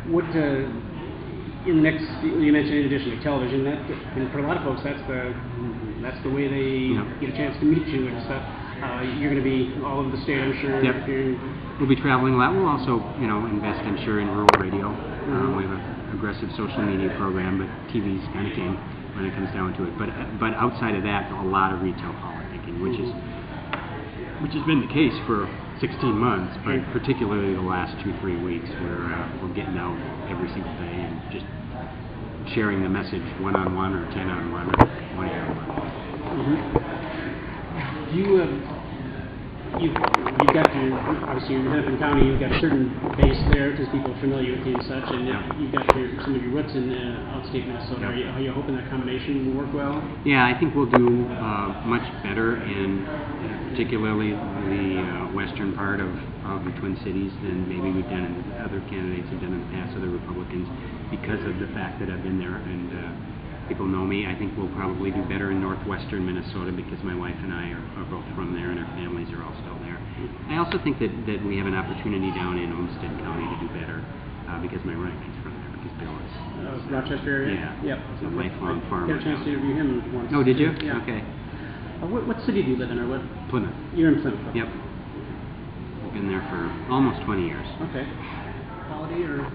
What in the next? You mentioned in addition to television, and for a lot of folks, that's the way they get a chance to meet you and stuff. You're going to be all over the state, I'm sure. Yep. We'll be traveling a lot. We'll also, invest, I'm sure, in rural radio. We have an aggressive social media program, but TV's kind of king when it comes down to it. But outside of that, a lot of retail politicking, which has been the case for 16 months, but particularly the last 2-3 weeks, where we're getting out every single day and just sharing the message one-on-one or 10-on-1 or 20-on-1. You've got obviously you're in Hennepin County, you've got a certain base there because people are familiar with you and such, and you've got some of your roots in outstate Minnesota. Are you hoping that combination will work well? Yeah, I think we'll do much better in particularly the western part of the Twin Cities than maybe we've done and other candidates have done in the past, other Republicans, because of the fact that I've been there and people know me. I think we'll probably do better in northwestern Minnesota because my wife and I are both from there and our families are all still there. I also think that we have an opportunity down in Olmsted County to do better because my roommate's from there, because Bill is. Rochester area? Yeah. Yep. He's a lifelong farmer. Got a chance to interview him once. Oh, did you? Yeah. Okay. What city do you live in, or what? Plymouth. You're in Plymouth. Yep. I've been there for almost 20 years. Okay. Quality or?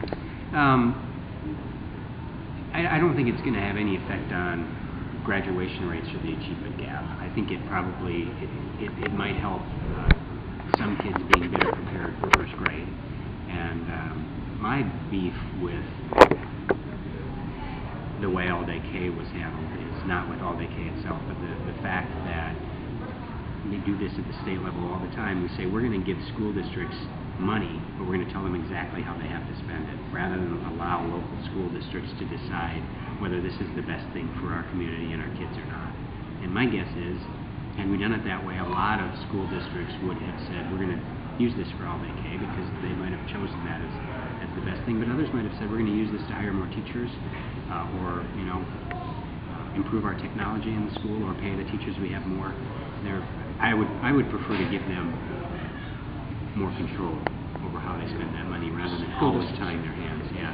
I don't think it's going to have any effect on graduation rates or the achievement gap. I think it probably it might help some kids being better prepared for first grade. And my beef with the way all-day K was handled is not with all-day K itself, but the fact that we do this at the state level all the time. We say we're going to give school districts money, but we're going to tell them exactly how they have to spend it, rather than allow local school districts to decide whether this is the best thing for our community and our kids or not. And my guess is, had we done it that way, a lot of school districts would have said, we're going to use this for all-day K, because they might have chosen that as the best thing, but others might have said, we're going to use this to hire more teachers, or improve our technology in the school, or pay the teachers we have more. I would prefer to give them more control over how they spend that money rather than always tying their hands. Yeah.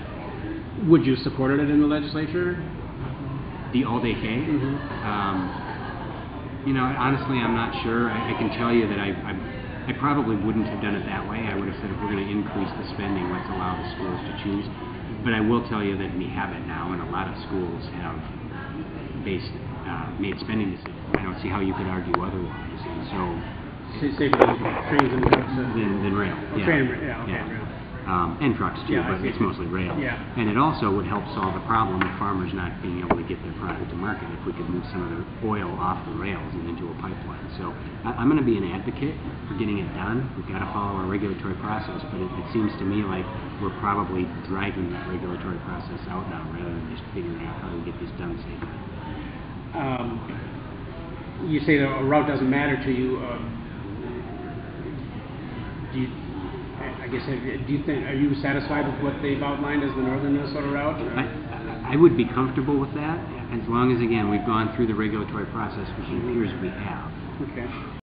Would you have supported it in the legislature? The all-day K? Mm-hmm. Honestly, I'm not sure. I can tell you that I probably wouldn't have done it that way. I would have said, if we're going to increase the spending, let's allow the schools to choose. But I will tell you that we have it now, and a lot of schools have made spending decisions. I don't see how you could argue otherwise. And so, safer than trains and trucks than rail. Oh, yeah. Train and rail. Okay, yeah. rail. And trucks too, but it's mostly rail. Yeah. And it also would help solve the problem of farmers not being able to get their product to market if we could move some of the oil off the rails and into a pipeline. So I'm going to be an advocate for getting it done. We've got to follow our regulatory process, but it seems to me like we're probably dragging that regulatory process out now rather than just figuring out how to get this done safely. You say that a route doesn't matter to you. Are you satisfied with what they've outlined as the northern Minnesota route? I would be comfortable with that, as long as, again, we've gone through the regulatory process, which it appears we have. Okay.